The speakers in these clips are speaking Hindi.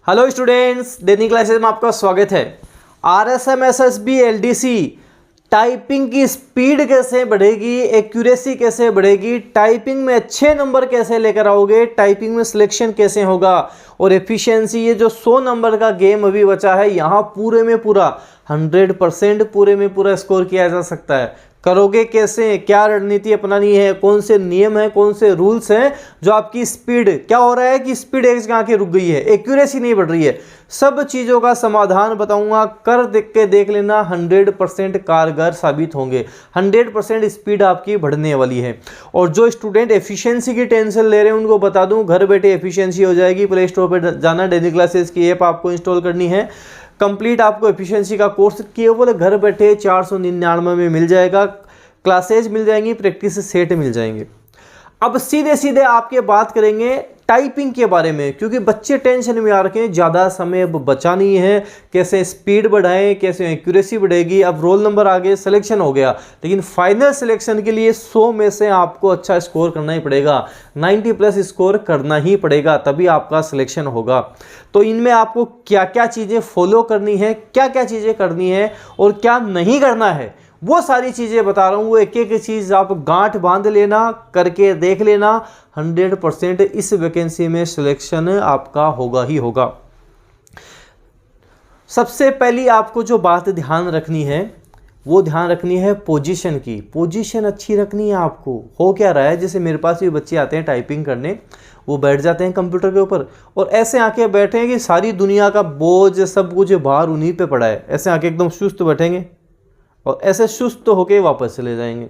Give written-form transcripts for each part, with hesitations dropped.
हेलो स्टूडेंट्स, दैनिक क्लासेस में आपका स्वागत है। RSMSSB LDC टाइपिंग की स्पीड कैसे बढ़ेगी, एक्यूरेसी कैसे बढ़ेगी, टाइपिंग में अच्छे नंबर कैसे लेकर आओगे, टाइपिंग में सिलेक्शन कैसे होगा और एफिशिएंसी, ये जो 100 नंबर का गेम अभी बचा है, यहाँ पूरे में पूरा 100% पूरे में पूरा स्कोर किया जा सकता है। करोगे कैसे, क्या रणनीति अपनानी है, कौन से नियम है, कौन से रूल्स हैं जो आपकी स्पीड, क्या हो रहा है कि स्पीड एक जगह आके रुक गई है, एक्यूरेसी नहीं बढ़ रही है, सब चीज़ों का समाधान बताऊंगा। कर देख के देख लेना, 100% कारगर साबित होंगे। 100% स्पीड आपकी बढ़ने वाली है। और जो स्टूडेंट एफिशिएंसी की टेंशन ले रहे हैं उनको बता दूं, घर बैठे एफिशिएंसी हो जाएगी। प्ले स्टोर पर जाना, दैनिक क्लासेस की ऐप आपको इंस्टॉल करनी है। कंप्लीट आपको एफिशिएंसी का कोर्स केवल घर बैठे 499 में मिल जाएगा। क्लासेज मिल जाएंगी, प्रैक्टिस सेट मिल जाएंगे। अब सीधे सीधे आपके बात करेंगे टाइपिंग के बारे में, क्योंकि बच्चे टेंशन में आ रखे हैं, ज़्यादा समय अब बचा नहीं है। कैसे स्पीड बढ़ाएं, कैसे एक्यूरेसी बढ़ेगी। अब रोल नंबर आ गए, सिलेक्शन हो गया, लेकिन फाइनल सिलेक्शन के लिए 100 में से आपको अच्छा स्कोर करना ही पड़ेगा। 90+ स्कोर करना ही पड़ेगा, तभी आपका सिलेक्शन होगा। तो इनमें आपको क्या क्या चीज़ें फॉलो करनी है, क्या क्या चीज़ें करनी है और क्या नहीं करना है, वो सारी चीज़ें बता रहा हूँ। वो एक एक चीज़ आप गांठ बांध लेना, करके देख लेना। 100% इस वैकेंसी में सिलेक्शन आपका होगा ही होगा। सबसे पहली आपको जो बात ध्यान रखनी है, वो ध्यान रखनी है पोजीशन की। पोजीशन अच्छी रखनी है आपको। हो क्या रहा है, जैसे मेरे पास भी बच्चे आते हैं टाइपिंग करने, वो बैठ जाते हैं कंप्यूटर के ऊपर और ऐसे आके बैठे हैं कि सारी दुनिया का बोझ सब कुछ बाहर उन्हीं पे पड़ा है। ऐसे आके एकदम सुस्त बैठेंगे और ऐसे सुस्त होके वापस चले जाएंगे।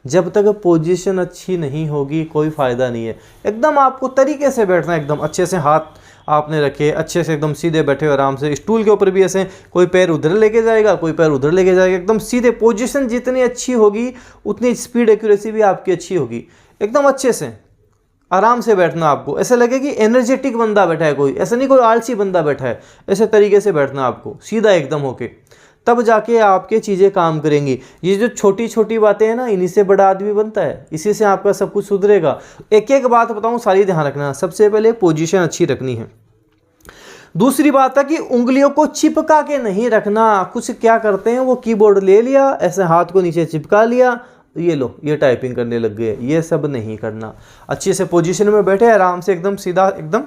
जब तक पोजीशन अच्छी नहीं होगी कोई फ़ायदा नहीं है। एकदम आपको तरीके से बैठना है, एकदम अच्छे से हाथ आपने रखे, अच्छे से एकदम सीधे बैठे हो आराम से। स्टूल के ऊपर भी ऐसे कोई पैर उधर लेके जाएगा, कोई पैर उधर लेके जाएगा, एकदम सीधे। पोजीशन जितनी अच्छी होगी उतनी स्पीड एक्यूरेसी भी आपकी अच्छी होगी। एकदम अच्छे से आराम से बैठना आपको, ऐसा लगे कि एनर्जेटिक बंदा बैठा है कोई, ऐसा नहीं कोई आलसी बंदा बैठा है। ऐसे तरीके से बैठना आपको, सीधा एकदम होके, तब जाके आपके चीज़ें काम करेंगी। ये जो छोटी छोटी बातें हैं ना, इन्हीं से बड़ा आदमी बनता है, इसी से आपका सब कुछ सुधरेगा। एक एक बात बताऊं, सारी ध्यान रखना। सबसे पहले पोजीशन अच्छी रखनी है। दूसरी बात है कि उंगलियों को चिपका के नहीं रखना। कुछ क्या करते हैं, वो कीबोर्ड ले लिया, ऐसे हाथ को नीचे चिपका लिया, ये लो ये टाइपिंग करने लग गए। ये सब नहीं करना। अच्छे से पोजीशन में बैठे आराम से, एकदम सीधा, एकदम।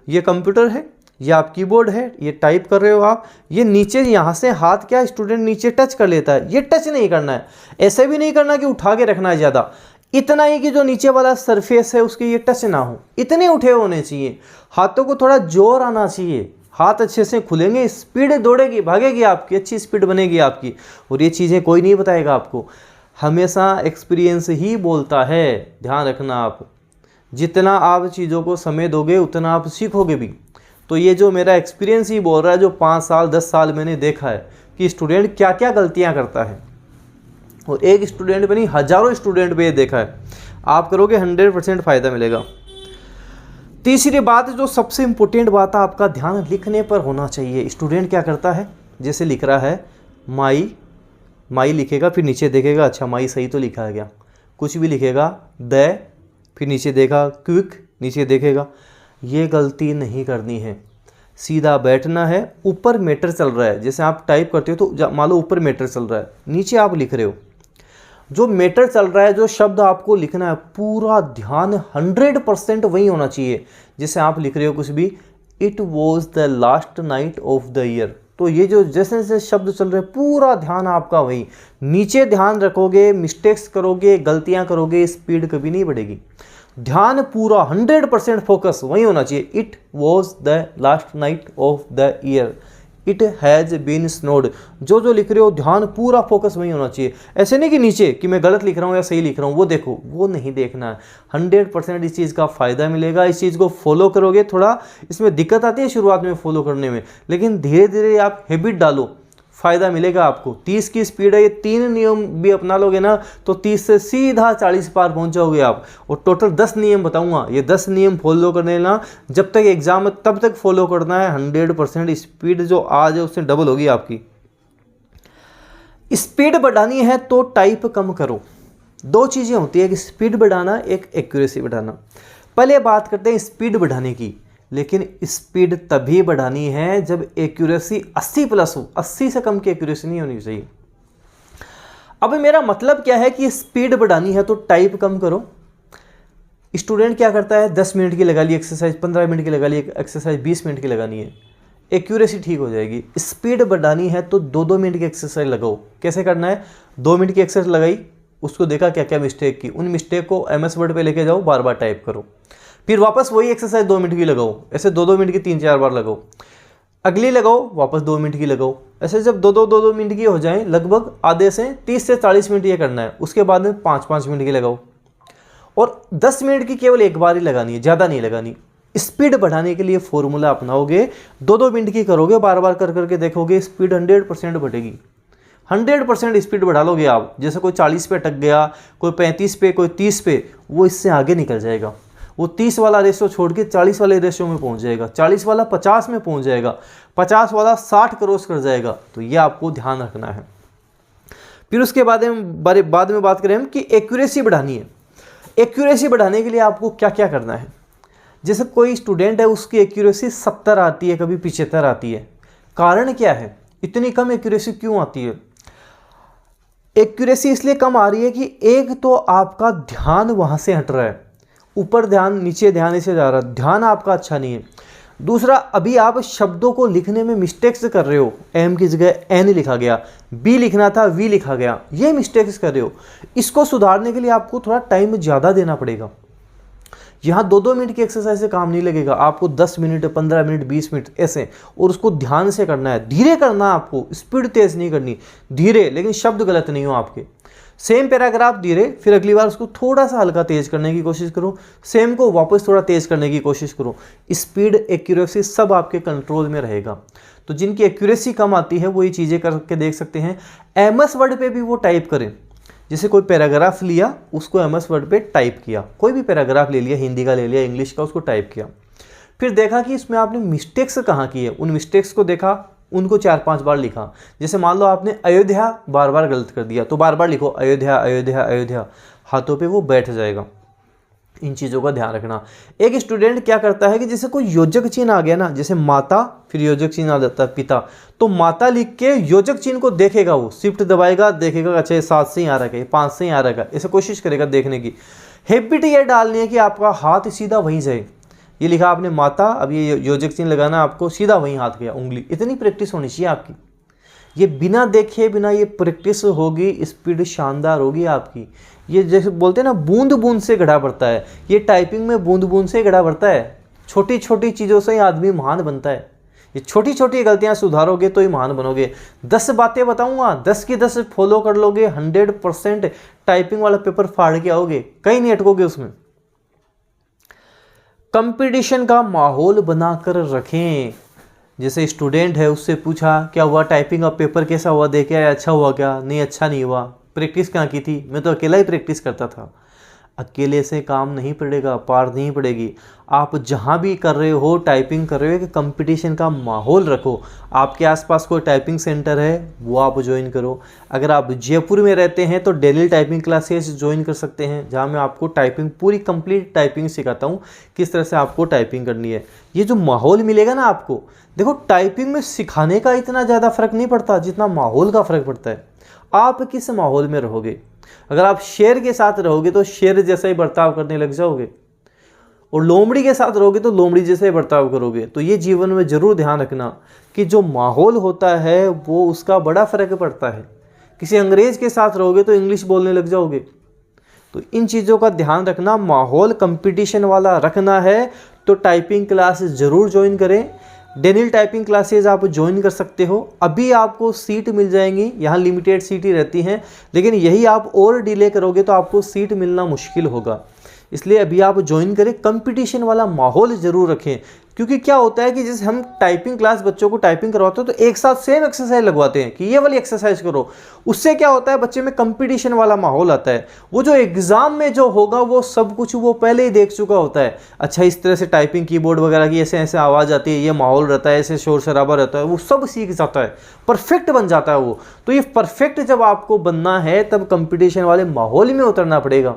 ये कंप्यूटर है, ये आप कीबोर्ड है, ये टाइप कर रहे हो आप, ये नीचे यहाँ से हाथ क्या स्टूडेंट नीचे टच कर लेता है, ये टच नहीं करना है। ऐसे भी नहीं करना कि उठा के रखना है ज़्यादा, इतना ही कि जो नीचे वाला सरफेस है उसके ये टच ना हो, इतने उठे होने चाहिए। हाथों को थोड़ा जोर आना चाहिए, हाथ अच्छे से खुलेंगे, स्पीड दौड़ेगी, भागेगी आपकी, अच्छी स्पीड बनेगी आपकी। और ये चीज़ें कोई नहीं बताएगा आपको, हमेशा एक्सपीरियंस ही बोलता है। ध्यान रखना आप, जितना आप चीज़ों को समय दोगे उतना आप सीखोगे भी। तो ये जो मेरा एक्सपीरियंस ही बोल रहा है, जो 5 साल 10 साल मैंने देखा है कि स्टूडेंट क्या क्या गलतियां करता है, और एक स्टूडेंट पे नहीं हजारों स्टूडेंट पे ये देखा है। आप करोगे 100% फ़ायदा मिलेगा। तीसरी बात, जो सबसे इम्पोर्टेंट बात है, आपका ध्यान लिखने पर होना चाहिए। स्टूडेंट क्या करता है, जैसे लिख रहा है माई, माई लिखेगा, फिर नीचे देखेगा, अच्छा माई सही तो लिखा गया। कुछ भी लिखेगा, द, फिर नीचे देखा क्विक, नीचे देखेगा। ये गलती नहीं करनी है। सीधा बैठना है। ऊपर मैटर चल रहा है, जैसे आप टाइप करते हो तो मान लो ऊपर मैटर चल रहा है, नीचे आप लिख रहे हो, जो मैटर चल रहा है, जो शब्द आपको लिखना है, पूरा ध्यान 100% वही होना चाहिए। जैसे आप लिख रहे हो कुछ भी, it was the last night of the year, तो ये जो जैसे जैसे शब्द चल रहे हैं पूरा ध्यान आपका वही। नीचे ध्यान रखोगे, मिस्टेक्स करोगे, गलतियां करोगे, स्पीड कभी नहीं बढ़ेगी। ध्यान पूरा 100% फोकस वही होना चाहिए। It was the last night of the year, it has been snowed, जो जो लिख रहे हो ध्यान पूरा फोकस वही होना चाहिए। ऐसे नहीं कि नीचे कि मैं गलत लिख रहा हूँ या सही लिख रहा हूँ, वो देखो, वो नहीं देखना है। 100% इस चीज़ का फ़ायदा मिलेगा। इस चीज़ को फॉलो करोगे, थोड़ा इसमें दिक्कत आती है शुरुआत में फॉलो करने में, लेकिन धीरे धीरे आप हैबिट डालो, फ़ायदा मिलेगा आपको। 30 की स्पीड है, ये 3 नियम भी अपना लोगे ना तो 30 से सीधा 40 पार पहुंच जाओगे आप। और टोटल 10 नियम बताऊंगा, ये 10 नियम फॉलो करने ना, जब तक एग्जाम है तब तक फॉलो करना है। 100% स्पीड जो आज है उससे डबल होगी आपकी। स्पीड बढ़ानी है तो टाइप कम करो। 2 चीज़ें होती है, कि स्पीड बढ़ाना, एक एक्यूरेसी बढ़ाना। पहले बात करते हैं स्पीड बढ़ाने की। लेकिन स्पीड तभी बढ़ानी है जब एक्यूरेसी 80 प्लस हो, 80 से कम की एक्यूरेसी नहीं होनी चाहिए। अब मेरा मतलब क्या है कि स्पीड बढ़ानी है तो टाइप कम करो। स्टूडेंट क्या करता है, 10 मिनट की लगा ली एक्सरसाइज, 15 मिनट की लगा ली एक्सरसाइज, 20 मिनट की लगानी है, एक्यूरेसी ठीक हो जाएगी। स्पीड बढ़ानी है तो 2-2 मिनट की एक्सरसाइज लगाओ। कैसे करना है, 2 मिनट की एक्सरसाइज लगाई, उसको देखा क्या क्या मिस्टेक की, उन मिस्टेक को MS वर्ड पे लेके जाओ, बार बार टाइप करो, फिर वापस वही एक्सरसाइज 2 मिनट की लगाओ। ऐसे 2-2 मिनट की 3-4 बार लगाओ, अगली लगाओ, वापस 2 मिनट की लगाओ। ऐसे जब 2-2 मिनट की हो जाए, लगभग आधे से 30 से 40 मिनट ये करना है। उसके बाद में 5-5 मिनट की लगाओ और 10 मिनट की केवल एक बार ही लगानी है, ज़्यादा नहीं लगानी। स्पीड बढ़ाने के लिए फॉर्मूला अपनाओगे, 2-2 मिनट की करोगे, बार बार कर करके देखोगे, स्पीड 100% बढ़ेगी। 100% स्पीड बढ़ा लोगे आप। जैसे कोई 40 पे अटक गया, कोई 35 पे, कोई 30 पे, वो इससे आगे निकल जाएगा। वो 30 वाला रेशो छोड़ के 40 वाले रेशो में पहुंच जाएगा, 40 वाला 50 में पहुंच जाएगा, 50 वाला 60 क्रॉस कर जाएगा। तो ये आपको ध्यान रखना है। फिर उसके बाद में बात करें हम कि एक्यूरेसी बढ़ानी है। एक्यूरेसी बढ़ाने के लिए आपको क्या क्या करना है। जैसे कोई स्टूडेंट है, उसकी एक्यूरेसी 70 आती है, कभी 75 आती है। कारण क्या है, इतनी कम एक्यूरेसी क्यों आती है? एक्यूरेसी इसलिए कम आ रही है कि एक तो आपका ध्यान वहां से हट रहा है, ऊपर ध्यान, नीचे ध्यान ऐसे जा रहा है, ध्यान आपका अच्छा नहीं है। दूसरा, अभी आप शब्दों को लिखने में मिस्टेक्स कर रहे हो, एम की जगह एन लिखा गया, बी लिखना था वी लिखा गया, ये मिस्टेक्स कर रहे हो। इसको सुधारने के लिए आपको थोड़ा टाइम ज़्यादा देना पड़ेगा। यहाँ 2-2 मिनट की एक्सरसाइज से काम नहीं लगेगा, आपको 10 मिनट, 15 मिनट, 20 मिनट ऐसे, और उसको ध्यान से करना है, धीरे करना है आपको, स्पीड तेज नहीं करनी, धीरे, लेकिन शब्द गलत नहीं हो आपके। सेम पैराग्राफ धीरे, फिर अगली बार उसको थोड़ा सा हल्का तेज करने की कोशिश करो, सेम को वापस थोड़ा तेज करने की कोशिश करो। स्पीड, एक्यूरेसी सब आपके कंट्रोल में रहेगा। तो जिनकी एक्यूरेसी कम आती है वो ये चीज़ें करके देख सकते हैं। MS वर्ड पे भी वो टाइप करें। जैसे कोई पैराग्राफ लिया, उसको MS वर्ड पे टाइप किया, कोई भी पैराग्राफ ले लिया, हिंदी का ले लिया, इंग्लिश का, उसको टाइप किया, फिर देखा कि इसमें आपने मिस्टेक्स कहाँ की है, उन मिस्टेक्स को देखा, उनको 4-5 बार लिखा। जैसे मान लो आपने अयोध्या बार बार गलत कर दिया, तो बार बार लिखो अयोध्या अयोध्या अयोध्या, हाथों पे वो बैठ जाएगा। इन चीज़ों का ध्यान रखना। एक स्टूडेंट क्या करता है कि जैसे कोई योजक चिन्ह आ गया ना, जैसे माता, फिर योजक चिन्ह आ जाता है पिता, तो माता लिख के योजक चिन्ह को देखेगा, वो शिफ्ट दबाएगा, देखेगा अच्छा 7 से ही आ रहा है, 5 से ही आ रहा है, ऐसे कोशिश करेगा देखने की। हैबिट ये डालनी है कि आपका हाथ सीधा वहीं जाए। ये लिखा आपने माता, अब ये योजक चिन्ह लगाना, आपको सीधा वहीं हाथ गया, उंगली। इतनी प्रैक्टिस होनी चाहिए आपकी। ये बिना देखे, बिना ये प्रैक्टिस होगी, स्पीड शानदार होगी आपकी। ये जैसे बोलते हैं ना, बूंद बूंद से घड़ा भरता है, ये टाइपिंग में बूंद बूंद से घड़ा भरता है। छोटी छोटी चीज़ों से ही आदमी महान बनता है। ये छोटी छोटी गलतियां सुधारोगे तो ही महान बनोगे। 10 बातें बताऊंगा, 10 की 10 फॉलो कर लोगे, 100% टाइपिंग वाला पेपर फाड़ के आओगे, कहीं नहीं अटकोगे उसमें। कंपटीशन का माहौल बनाकर रखें। जैसे स्टूडेंट है, उससे पूछा क्या हुआ टाइपिंग का पेपर कैसा हुआ, देखे आया, अच्छा हुआ क्या, नहीं अच्छा नहीं हुआ, प्रैक्टिस कहाँ की थी, मैं तो अकेला ही प्रैक्टिस करता था। अकेले से काम नहीं पड़ेगा, पार नहीं पड़ेगी। आप जहाँ भी कर रहे हो, टाइपिंग कर रहे हो, कि कंपटीशन का माहौल रखो। आपके आसपास कोई टाइपिंग सेंटर है, वो आप ज्वाइन करो। अगर आप जयपुर में रहते हैं तो डेली टाइपिंग क्लासेस ज्वाइन कर सकते हैं, जहाँ मैं आपको टाइपिंग, पूरी कंप्लीट टाइपिंग सिखाता हूँ, किस तरह से आपको टाइपिंग करनी है। ये जो माहौल मिलेगा ना आपको, देखो टाइपिंग में सिखाने का इतना ज़्यादा फर्क नहीं पड़ता जितना माहौल का फ़र्क पड़ता है। आप किस माहौल में रहोगे। अगर आप शेर के साथ रहोगे तो शेर जैसा ही बर्ताव करने लग जाओगे, और लोमड़ी के साथ रहोगे तो लोमड़ी जैसा ही बर्ताव करोगे। तो ये जीवन में ज़रूर ध्यान रखना कि जो माहौल होता है वो, उसका बड़ा फ़र्क पड़ता है। किसी अंग्रेज़ के साथ रहोगे तो इंग्लिश बोलने लग जाओगे। तो इन चीज़ों का ध्यान रखना। माहौल कंपटीशन वाला रखना है तो टाइपिंग क्लासेस ज़रूर ज्वाइन करें। डेनियल टाइपिंग क्लासेज आप ज्वाइन कर सकते हो। अभी आपको सीट मिल जाएंगी, यहाँ लिमिटेड सीट ही रहती हैं, लेकिन यही आप और डिले करोगे तो आपको सीट मिलना मुश्किल होगा। इसलिए अभी आप ज्वाइन करें। कंपटीशन वाला माहौल ज़रूर रखें, क्योंकि क्या होता है कि जैसे हम टाइपिंग क्लास बच्चों को टाइपिंग करवाते हैं तो एक साथ सेम एक्सरसाइज लगवाते हैं कि ये वाली एक्सरसाइज करो। उससे क्या होता है, बच्चे में कंपटीशन वाला माहौल आता है। वो जो एग्ज़ाम में जो होगा वो सब कुछ वो पहले ही देख चुका होता है। अच्छा, इस तरह से टाइपिंग कीबोर्ड वगैरह की ऐसे ऐसे आवाज़ आती है, ये माहौल रहता है, ऐसे शोर शराबा रहता है, वो सब सीख जाता है, परफेक्ट बन जाता है वो। तो ये परफेक्ट जब आपको बनना है तब कंपटीशन वाले माहौल में उतरना पड़ेगा।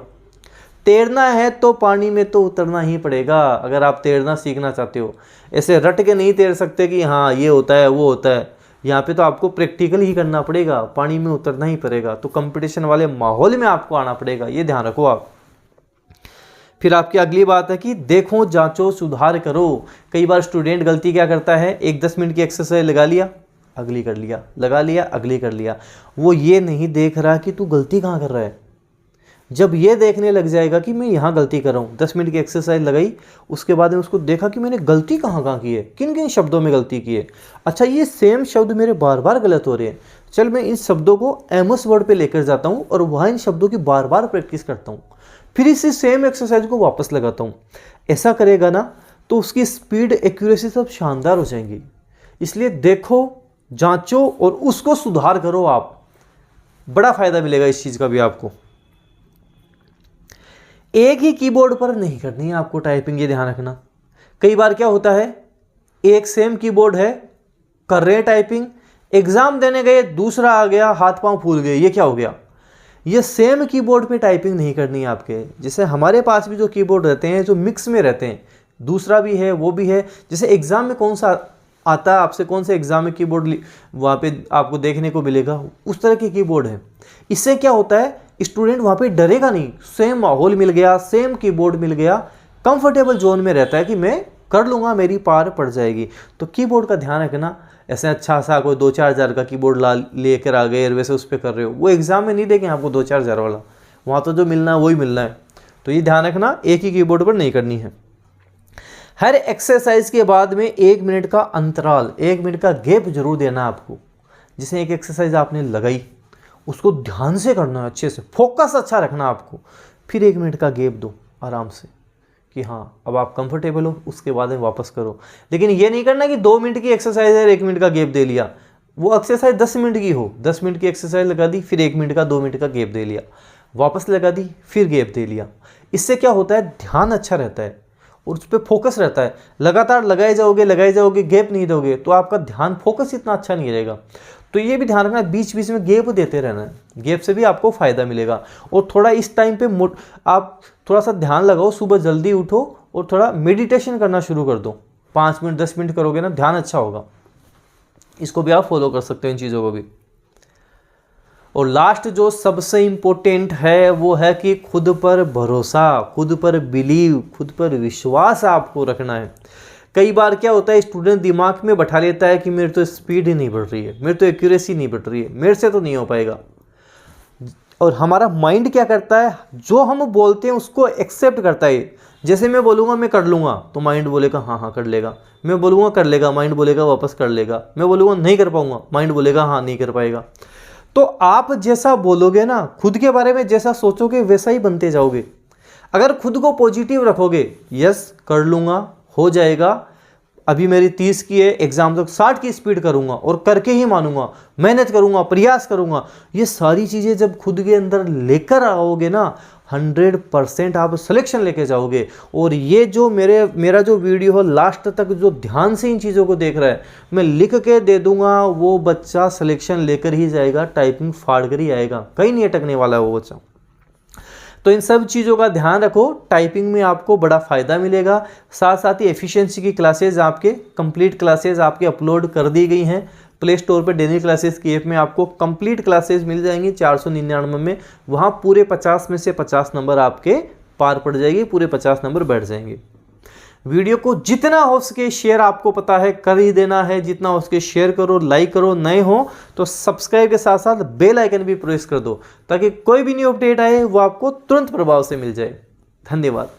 तैरना है तो पानी में तो उतरना ही पड़ेगा अगर आप तैरना सीखना चाहते हो। ऐसे रट के नहीं तैर सकते कि हाँ ये होता है वो होता है, यहाँ पे तो आपको प्रैक्टिकल ही करना पड़ेगा, पानी में उतरना ही पड़ेगा। तो कंपटीशन वाले माहौल में आपको आना पड़ेगा, ये ध्यान रखो आप। फिर आपकी अगली बात है कि देखो जांचो सुधार करो। कई बार स्टूडेंट गलती क्या करता है, एक 10 मिनट की एक्सरसाइज लगा लिया, अगली कर लिया, लगा लिया, अगली कर लिया। वो ये नहीं देख रहा कि तू गलती कहाँ कर रहा है। जब ये देखने लग जाएगा कि मैं यहाँ गलती कर रहा हूँ, 10 मिनट की एक्सरसाइज लगाई, उसके बाद में उसको देखा कि मैंने गलती कहाँ कहाँ की है, किन किन शब्दों में गलती की है। अच्छा ये सेम शब्द मेरे बार बार गलत हो रहे हैं, चल मैं इन शब्दों को एमएस वर्ड पे लेकर जाता हूँ और वहाँ इन शब्दों की बार बार प्रैक्टिस करता हूँ, फिर इसी सेम एक्सरसाइज को वापस लगाता हूँ। ऐसा करेगा ना तो उसकी स्पीड, एक्यूरेसी सब शानदार हो जाएंगी। इसलिए देखो, जांचो और उसको सुधार करो आप, बड़ा फायदा मिलेगा इस चीज़ का भी आपको। एक ही कीबोर्ड पर नहीं करनी है आपको टाइपिंग, ये ध्यान रखना। कई बार क्या होता है, एक सेम कीबोर्ड है, कर रहे हैं टाइपिंग, एग्जाम देने गए दूसरा आ गया, हाथ पांव फूल गए, ये क्या हो गया। ये सेम कीबोर्ड पे टाइपिंग नहीं करनी है आपके। जैसे हमारे पास भी जो कीबोर्ड रहते हैं जो मिक्स में रहते हैं, दूसरा भी है वो भी है। जैसे एग्जाम में कौन सा आता है आपसे, कौन से एग्जाम में कीबोर्ड वहाँ पे आपको देखने को मिलेगा, उस तरह के कीबोर्ड है। इससे क्या होता है, स्टूडेंट वहाँ पे डरेगा नहीं, सेम माहौल मिल गया, सेम कीबोर्ड मिल गया, कंफर्टेबल जोन में रहता है कि मैं कर लूँगा, मेरी पार पड़ जाएगी। तो कीबोर्ड का ध्यान रखना। ऐसे अच्छा सा कोई 2-4 हज़ार का कीबोर्ड ला लेकर आ गए और वैसे उस पर कर रहे हो, वो एग्जाम में नहीं देंगे आपको 2-4 हज़ार वाला, वहाँ तो जो मिलना है वही मिलना है। तो ये ध्यान रखना, एक ही कीबोर्ड पर नहीं करनी है। हर एक्सरसाइज के बाद में 1 मिनट का अंतराल, 1 मिनट का गैप जरूर देना आपको। जैसे एक एक्सरसाइज आपने लगाई, उसको ध्यान से करना है, अच्छे से फोकस अच्छा रखना आपको, फिर 1 मिनट का गैप दो आराम से कि हाँ अब आप कंफर्टेबल हो, उसके बाद में वापस करो। लेकिन ये नहीं करना कि 2 मिनट की एक्सरसाइज है 1 मिनट का गैप दे लिया। वो एक्सरसाइज 10 मिनट की हो, 10 मिनट की एक्सरसाइज लगा दी, फिर 1 मिनट का 2 मिनट का गैप दे लिया, वापस लगा दी, फिर गैप दे लिया। इससे क्या होता है, ध्यान अच्छा रहता है और उस पर फोकस रहता है। लगातार लगाए जाओगे, गैप नहीं दोगे तो आपका ध्यान फोकस इतना अच्छा नहीं रहेगा। तो ये भी ध्यान रखना, बीच बीच में गैप देते रहना है, गैप से भी आपको फ़ायदा मिलेगा। और थोड़ा इस टाइम पे आप थोड़ा सा ध्यान लगाओ, सुबह जल्दी उठो और थोड़ा मेडिटेशन करना शुरू कर दो। 5 मिनट 10 मिनट करोगे ना, ध्यान अच्छा होगा। इसको भी आप फॉलो कर सकते हो, इन चीज़ों को भी। और लास्ट जो सबसे इम्पोर्टेंट है वो है कि खुद पर भरोसा, खुद पर बिलीव, खुद पर विश्वास आपको रखना है। कई बार क्या होता है, स्टूडेंट दिमाग में बैठा लेता है कि मेरी तो स्पीड ही नहीं बढ़ रही है, मेरी तो एक्यूरेसी नहीं बढ़ रही है, मेरे से तो नहीं हो पाएगा। और हमारा माइंड क्या करता है, जो हम बोलते हैं उसको एक्सेप्ट करता है। जैसे मैं बोलूँगा मैं कर लूँगा तो माइंड बोलेगा हाँ हाँ कर लेगा, मैं बोलूँगा कर लेगा, माइंड बोलेगा वापस कर लेगा, मैं बोलूँगा नहीं कर पाऊँगा, माइंड बोलेगा हाँ नहीं कर पाएगा। तो आप जैसा बोलोगे ना, खुद के बारे में जैसा सोचोगे वैसा ही बनते जाओगे। अगर खुद को पॉजिटिव रखोगे, यस कर लूँगा, हो जाएगा, अभी मेरी 30 की है, एग्जाम तक 60 की स्पीड करूँगा और करके ही मानूंगा, मेहनत करूँगा, प्रयास करूँगा, ये सारी चीज़ें जब खुद के अंदर लेकर आओगे ना, 100% आप सिलेक्शन लेके जाओगे। और ये जो मेरा जो वीडियो हो लास्ट तक जो ध्यान से इन चीज़ों को देख रहा है, मैं लिख के दे दूंगा, वो बच्चा सिलेक्शन लेकर ही जाएगा, टाइपिंग फाड़ कर ही आएगा, कहीं नहीं अटकने वाला है वो बच्चा। तो इन सब चीज़ों का ध्यान रखो, टाइपिंग में आपको बड़ा फ़ायदा मिलेगा। साथ साथ ही एफिशिएंसी की क्लासेज आपके कंप्लीट क्लासेज आपके अपलोड कर दी गई हैं प्ले स्टोर पर। डेली क्लासेस की ऐप में आपको कंप्लीट क्लासेज मिल जाएंगी 499 में। वहाँ पूरे 50 में से 50 नंबर आपके पार पड़ जाएगी, पूरे 50 नंबर बैठ जाएंगे। वीडियो को जितना हो सके शेयर, आपको पता है कर ही देना है, जितना हो सके शेयर करो, लाइक करो, नए हो तो सब्सक्राइब के साथ साथ बेल आइकन भी प्रेस कर दो ताकि कोई भी न्यू अपडेट आए वो आपको तुरंत प्रभाव से मिल जाए। धन्यवाद।